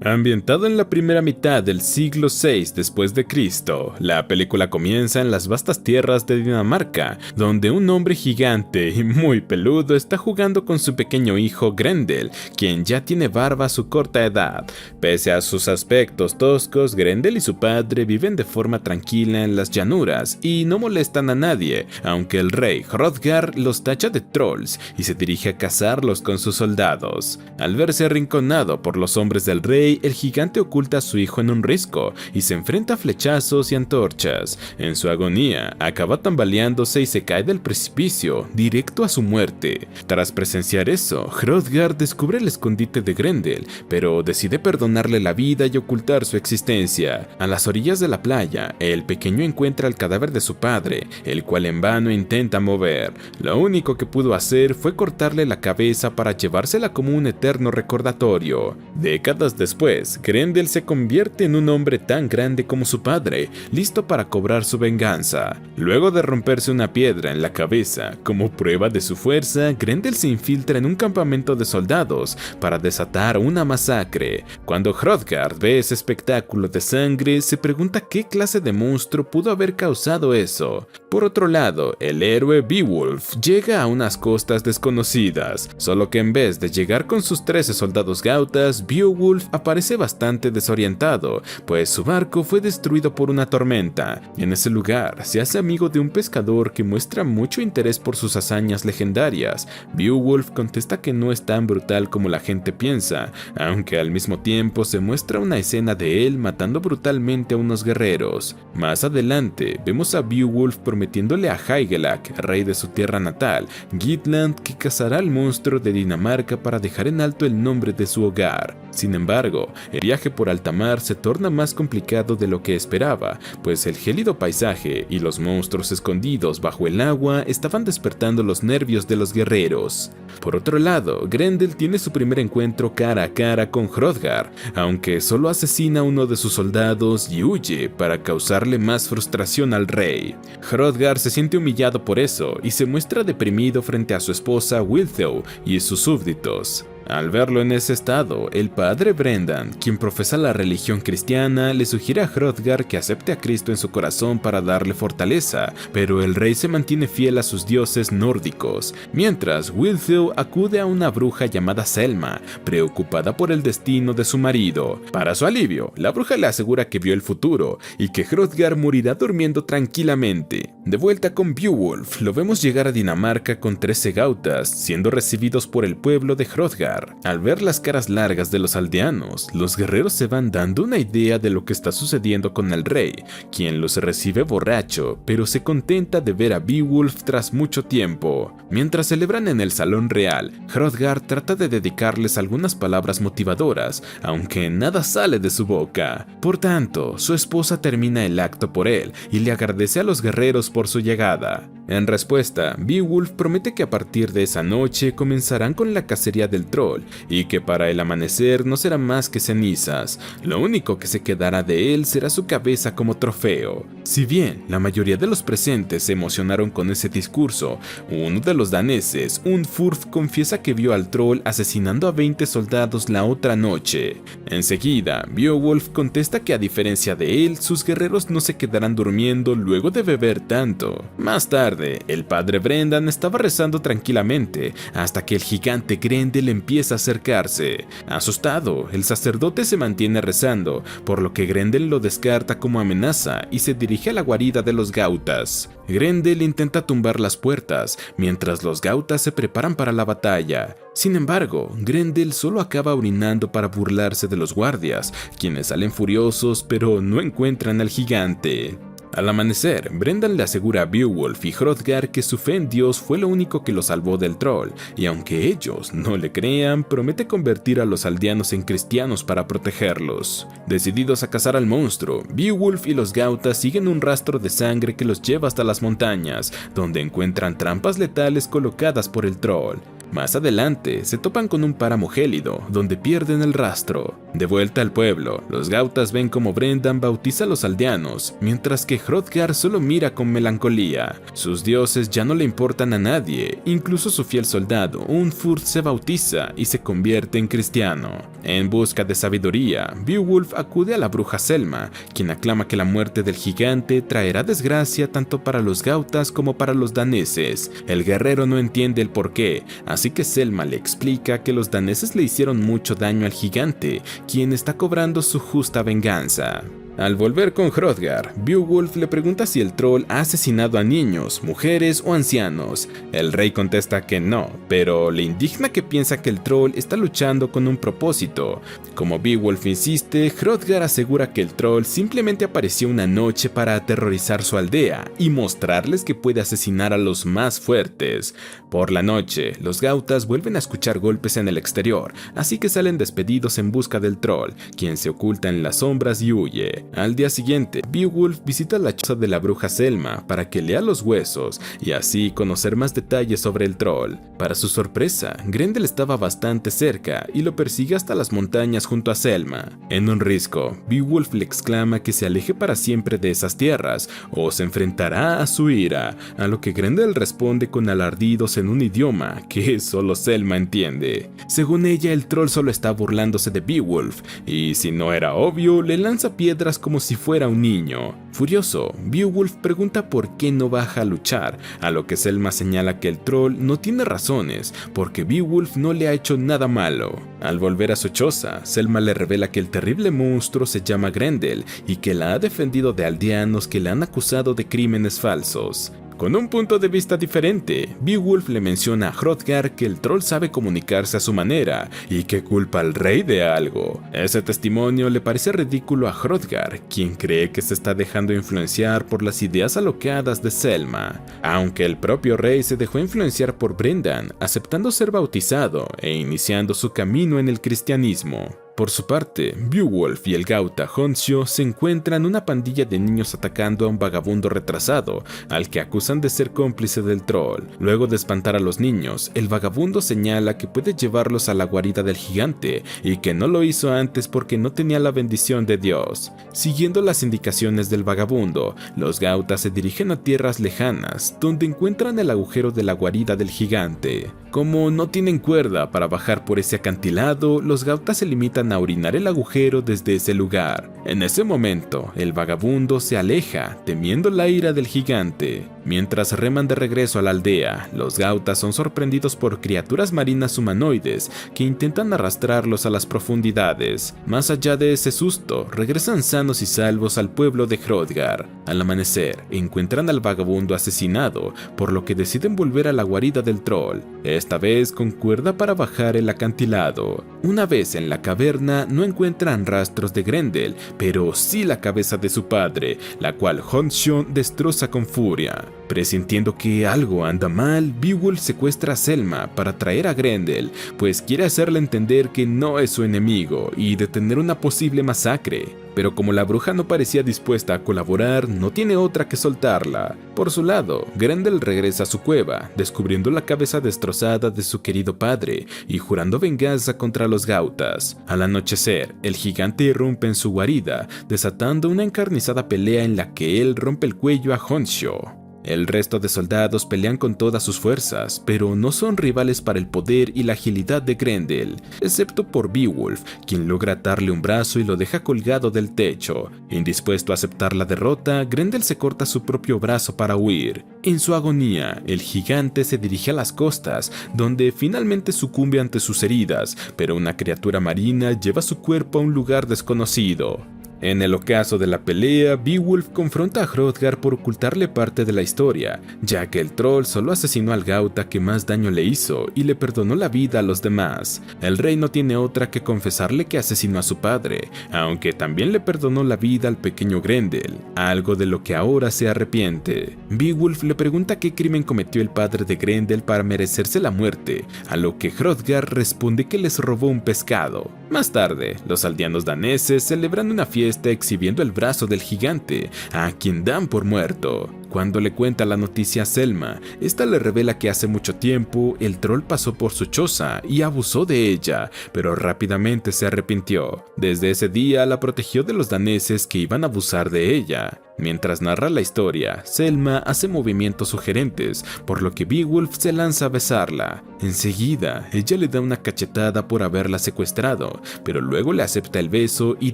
Ambientado en la primera mitad del siglo VI después de Cristo, la película comienza en las vastas tierras de Dinamarca, donde un hombre gigante y muy peludo está jugando con su pequeño hijo Grendel, quien ya tiene barba a su corta edad. Pese a sus aspectos toscos, Grendel y su padre viven de forma tranquila en las llanuras y no molestan a nadie, aunque el rey Hrothgar los tacha de trolls y se dirige a cazarlos con sus soldados. Al verse arrinconado por los hombres del rey, el gigante oculta a su hijo en un risco y se enfrenta a flechazos y antorchas. En su agonía, acaba tambaleándose y se cae del precipicio, directo a su muerte. Tras presenciar eso, Hrothgar descubre el escondite de Grendel, pero decide perdonarle la vida y ocultar su existencia. A las orillas de la playa, el pequeño encuentra el cadáver de su padre, el cual en vano intenta mover. Lo único que pudo hacer fue cortarle la cabeza para llevársela como un eterno recordatorio. Décadas después, Grendel se convierte en un hombre tan grande como su padre, listo para cobrar su venganza. Luego de romperse una piedra en la cabeza, como prueba de su fuerza, Grendel se infiltra en un campamento de soldados para desatar una masacre. Cuando Hrothgar ve ese espectáculo de sangre, se pregunta qué clase de monstruo pudo haber causado eso. Por otro lado, el héroe Beowulf llega a unas costas desconocidas, solo que en vez de llegar con sus 13 soldados gautas, Beowulf aparece bastante desorientado, pues su barco fue destruido por una tormenta. En ese lugar, se hace amigo de un pescador que muestra mucho interés por sus hazañas legendarias. Beowulf contesta que no es tan brutal como la gente piensa, aunque al mismo tiempo se muestra una escena de él matando brutalmente a unos guerreros. Más adelante, vemos a Beowulf prometiéndole a Hygelac, rey de su tierra natal, Gitland, que cazará al monstruo de Dinamarca para dejar en alto el nombre de su hogar. Sin embargo, el viaje por alta mar se torna más complicado de lo que esperaba, pues el gélido paisaje y los monstruos escondidos bajo el agua estaban despertando los nervios de los guerreros. Por otro lado, Grendel tiene su primer encuentro cara a cara con Hrothgar, aunque solo asesina a uno de sus soldados y huye para causarle más frustración al rey. Hrothgar se siente humillado por eso y se muestra deprimido frente a su esposa Wiltho y sus súbditos. Al verlo en ese estado, el padre Brendan, quien profesa la religión cristiana, le sugiere a Hrothgar que acepte a Cristo en su corazón para darle fortaleza, pero el rey se mantiene fiel a sus dioses nórdicos, mientras Wiltho acude a una bruja llamada Selma, preocupada por el destino de su marido. Para su alivio, la bruja le asegura que vio el futuro y que Hrothgar morirá durmiendo tranquilamente. De vuelta con Beowulf, lo vemos llegar a Dinamarca con 13 gautas, siendo recibidos por el pueblo de Hrothgar. Al ver las caras largas de los aldeanos, los guerreros se van dando una idea de lo que está sucediendo con el rey, quien los recibe borracho, pero se contenta de ver a Beowulf tras mucho tiempo. Mientras celebran en el salón real, Hrothgar trata de dedicarles algunas palabras motivadoras, aunque nada sale de su boca. Por tanto, su esposa termina el acto por él y le agradece a los guerreros por su llegada. En respuesta, Beowulf promete que a partir de esa noche comenzarán con la cacería del troll y que para el amanecer no será más que cenizas. Lo único que se quedará de él será su cabeza como trofeo. Si bien la mayoría de los presentes se emocionaron con ese discurso, uno de los daneses, Unfurth, confiesa que vio al troll asesinando a 20 soldados la otra noche. Enseguida, Beowulf contesta que a diferencia de él, sus guerreros no se quedarán durmiendo luego de beber tanto. Más tarde, el padre Brendan estaba rezando tranquilamente hasta que el gigante Grendel empieza a acercarse. Asustado, el sacerdote se mantiene rezando, por lo que Grendel lo descarta como amenaza y se dirige a la guarida de los gautas. Grendel intenta tumbar las puertas, mientras los gautas se preparan para la batalla. Sin embargo, Grendel solo acaba orinando para burlarse de los guardias, quienes salen furiosos pero no encuentran al gigante. Al amanecer, Brendan le asegura a Beowulf y Hrothgar que su fe en Dios fue lo único que lo salvó del troll, y aunque ellos no le crean, promete convertir a los aldeanos en cristianos para protegerlos. Decididos a cazar al monstruo, Beowulf y los gautas siguen un rastro de sangre que los lleva hasta las montañas, donde encuentran trampas letales colocadas por el troll. Más adelante, se topan con un páramo gélido, donde pierden el rastro. De vuelta al pueblo, los gautas ven como Brendan bautiza a los aldeanos, mientras que Hrothgar solo mira con melancolía. Sus dioses ya no le importan a nadie, incluso su fiel soldado, Unfurth, se bautiza y se convierte en cristiano. En busca de sabiduría, Beowulf acude a la bruja Selma, quien aclama que la muerte del gigante traerá desgracia tanto para los gautas como para los daneses. El guerrero no entiende el porqué, así que Selma le explica que los daneses le hicieron mucho daño al gigante, quien está cobrando su justa venganza. Al volver con Hrothgar, Beowulf le pregunta si el troll ha asesinado a niños, mujeres o ancianos. El rey contesta que no, pero le indigna que piensa que el troll está luchando con un propósito. Como Beowulf insiste, Hrothgar asegura que el troll simplemente apareció una noche para aterrorizar su aldea y mostrarles que puede asesinar a los más fuertes. Por la noche, los gautas vuelven a escuchar golpes en el exterior, así que salen despedidos en busca del troll, quien se oculta en las sombras y huye. Al día siguiente, Beowulf visita la choza de la bruja Selma para que lea los huesos y así conocer más detalles sobre el troll. Para su sorpresa, Grendel estaba bastante cerca y lo persigue hasta las montañas junto a Selma. En un risco, Beowulf le exclama que se aleje para siempre de esas tierras o se enfrentará a su ira, a lo que Grendel responde con alardidos en un idioma que solo Selma entiende. Según ella, el troll solo está burlándose de Beowulf y, si no era obvio, le lanza piedras como si fuera un niño. Furioso, Beowulf pregunta por qué no baja a luchar, a lo que Selma señala que el troll no tiene razones, porque Beowulf no le ha hecho nada malo. Al volver a su choza, Selma le revela que el terrible monstruo se llama Grendel y que la ha defendido de aldeanos que le han acusado de crímenes falsos. Con un punto de vista diferente, Beowulf le menciona a Hrothgar que el troll sabe comunicarse a su manera y que culpa al rey de algo. Ese testimonio le parece ridículo a Hrothgar, quien cree que se está dejando influenciar por las ideas alocadas de Selma, aunque el propio rey se dejó influenciar por Brendan, aceptando ser bautizado e iniciando su camino en el cristianismo. Por su parte, Beowulf y el gauta Hondscio se encuentran una pandilla de niños atacando a un vagabundo retrasado, al que acusan de ser cómplice del troll. Luego de espantar a los niños, el vagabundo señala que puede llevarlos a la guarida del gigante y que no lo hizo antes porque no tenía la bendición de Dios. Siguiendo las indicaciones del vagabundo, los gautas se dirigen a tierras lejanas, donde encuentran el agujero de la guarida del gigante. Como no tienen cuerda para bajar por ese acantilado, los gautas se limitan a orinar el agujero desde ese lugar. En ese momento, el vagabundo se aleja, temiendo la ira del gigante. Mientras reman de regreso a la aldea, los gautas son sorprendidos por criaturas marinas humanoides que intentan arrastrarlos a las profundidades. Más allá de ese susto, regresan sanos y salvos al pueblo de Hrothgar. Al amanecer, encuentran al vagabundo asesinado, por lo que deciden volver a la guarida del troll, esta vez con cuerda para bajar el acantilado. Una vez en la caverna, no encuentran rastros de Grendel, pero sí la cabeza de su padre, la cual Hondscio destroza con furia. Presintiendo que algo anda mal, Beowulf secuestra a Selma para traer a Grendel, pues quiere hacerle entender que no es su enemigo y detener una posible masacre. Pero como la bruja no parecía dispuesta a colaborar, no tiene otra que soltarla. Por su lado, Grendel regresa a su cueva, descubriendo la cabeza destrozada de su querido padre y jurando venganza contra los gautas. Al anochecer, el gigante irrumpe en su guarida, desatando una encarnizada pelea en la que él rompe el cuello a Hondscio. El resto de soldados pelean con todas sus fuerzas, pero no son rivales para el poder y la agilidad de Grendel, excepto por Beowulf, quien logra atarle un brazo y lo deja colgado del techo. Indispuesto a aceptar la derrota, Grendel se corta su propio brazo para huir. En su agonía, el gigante se dirige a las costas, donde finalmente sucumbe ante sus heridas, pero una criatura marina lleva su cuerpo a un lugar desconocido. En el ocaso de la pelea, Beowulf confronta a Hrothgar por ocultarle parte de la historia, ya que el troll solo asesinó al gauta que más daño le hizo y le perdonó la vida a los demás. El rey no tiene otra que confesarle que asesinó a su padre, aunque también le perdonó la vida al pequeño Grendel, algo de lo que ahora se arrepiente. Beowulf le pregunta qué crimen cometió el padre de Grendel para merecerse la muerte, a lo que Hrothgar responde que les robó un pescado. Más tarde, los aldeanos daneses celebran una fiesta exhibiendo el brazo del gigante, a quien dan por muerto. Cuando le cuenta la noticia a Selma, esta le revela que hace mucho tiempo el troll pasó por su choza y abusó de ella, pero rápidamente se arrepintió. Desde ese día la protegió de los daneses que iban a abusar de ella. Mientras narra la historia, Selma hace movimientos sugerentes, por lo que Beowulf se lanza a besarla. Enseguida, ella le da una cachetada por haberla secuestrado, pero luego le acepta el beso y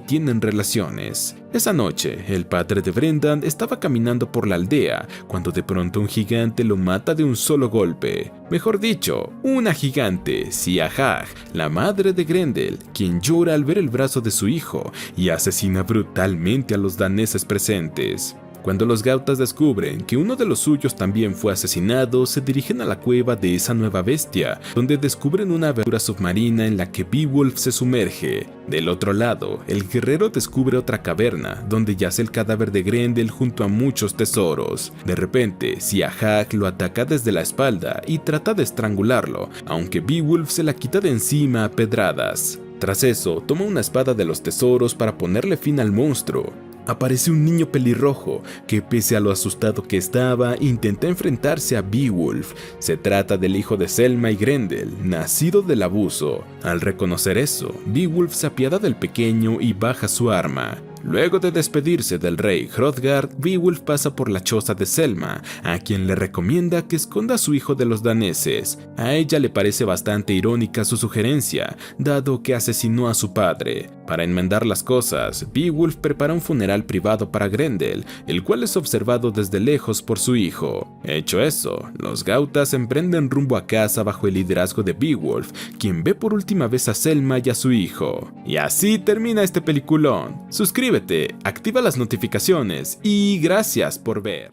tienen relaciones. Esa noche, el padre de Brendan estaba caminando por la aldea, cuando de pronto un gigante lo mata de un solo golpe. Mejor dicho, una gigante, Siahag, la madre de Grendel, quien llora al ver el brazo de su hijo y asesina brutalmente a los daneses presentes. Cuando los gautas descubren que uno de los suyos también fue asesinado, se dirigen a la cueva de esa nueva bestia, donde descubren una aventura submarina en la que Beowulf se sumerge. Del otro lado, el guerrero descubre otra caverna, donde yace el cadáver de Grendel junto a muchos tesoros. De repente, Siahag lo ataca desde la espalda y trata de estrangularlo, aunque Beowulf se la quita de encima a pedradas. Tras eso, toma una espada de los tesoros para ponerle fin al monstruo. Aparece un niño pelirrojo que, pese a lo asustado que estaba, intenta enfrentarse a Beowulf. Se trata del hijo de Selma y Grendel, nacido del abuso. Al reconocer eso, Beowulf se apiada del pequeño y baja su arma. Luego de despedirse del rey Hrothgar, Beowulf pasa por la choza de Selma, a quien le recomienda que esconda a su hijo de los daneses. A ella le parece bastante irónica su sugerencia, dado que asesinó a su padre. Para enmendar las cosas, Beowulf prepara un funeral privado para Grendel, el cual es observado desde lejos por su hijo. Hecho eso, los gautas emprenden rumbo a casa bajo el liderazgo de Beowulf, quien ve por última vez a Selma y a su hijo. Y así termina este peliculón. Suscríbete, activa las notificaciones y gracias por ver.